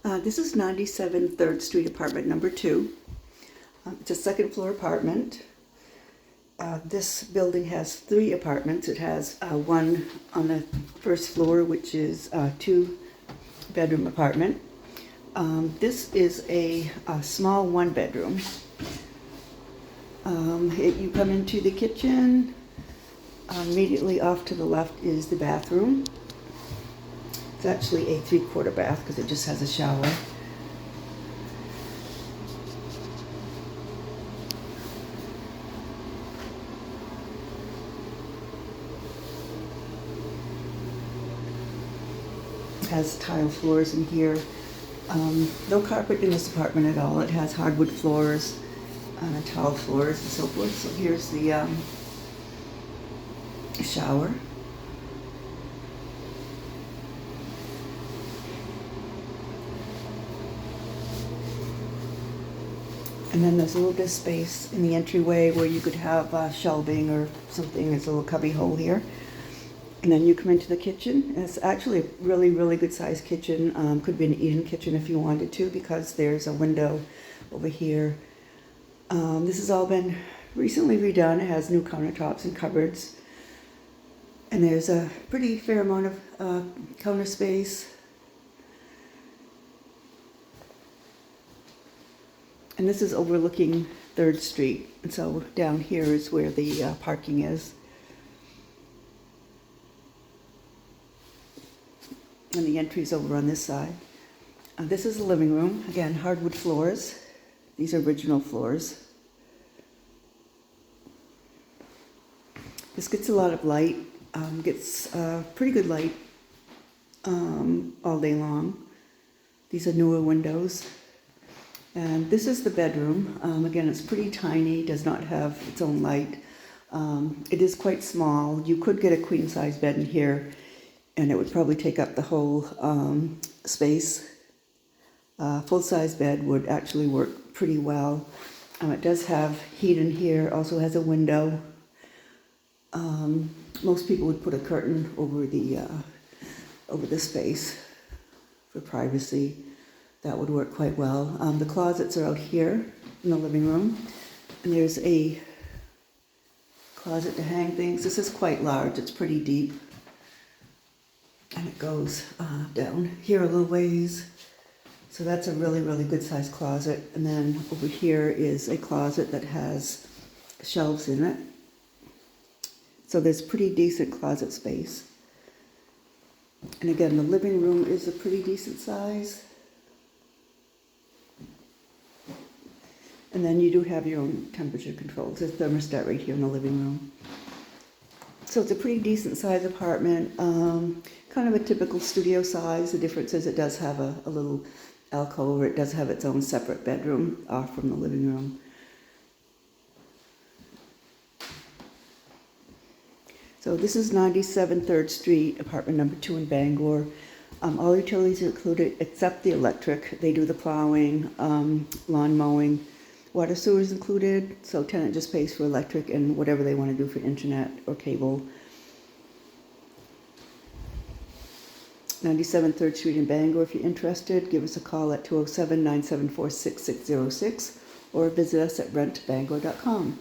This is 97 3rd Street, apartment number 2. It's a second floor apartment. This building has 3 apartments. It has one on the first floor, which is a 2-bedroom apartment. This is a small 1-bedroom. You come into the kitchen. Immediately off to the left is the bathroom. It's actually a 3/4 bath because it just has a shower. It has tile floors in here. No carpet in this apartment at all. It has hardwood floors, tile floors and so forth. So here's the shower. And then there's a little bit of space in the entryway where you could have shelving or something. There's a little cubby hole here. And then you come into the kitchen. And it's actually a really, really good sized kitchen. Could be an eat-in kitchen if you wanted to, because there's a window over here. This has all been recently redone. It has new countertops and cupboards. And there's a pretty fair amount of counter space. And this is overlooking 3rd Street. And so down here is where the parking is. And the entry's over on this side. This is the living room. Again, hardwood floors. These are original floors. This gets a lot of light. Gets pretty good light all day long. These are newer windows. And this is the bedroom. Again, it's pretty tiny, does not have its own light. It is quite small. You could get a queen-size bed in here, and it would probably take up the whole space. Full-size bed would actually work pretty well. It does have heat in here, also has a window. Most people would put a curtain over the space for privacy. That would work quite well. The closets are out here in the living room. And there's a closet to hang things. This is quite large. It's pretty deep. And it goes down here a little ways. So that's a really, really good sized closet. And then over here is a closet that has shelves in it. So there's pretty decent closet space. And again, the living room is a pretty decent size. And then you do have your own temperature controls. There's a thermostat right here in the living room. So it's a pretty decent size apartment, kind of a typical studio size. The difference is it does have a little alcove, or it does have its own separate bedroom off from the living room. So this is 97 3rd Street, apartment number 2 in Bangor. All utilities are included except the electric. They do the plowing, lawn mowing. Water, sewer is included, so tenant just pays for electric and whatever they want to do for internet or cable. 97 3rd Street in Bangor. If you're interested, give us a call at 207-974-6606 or visit us at rentbangor.com.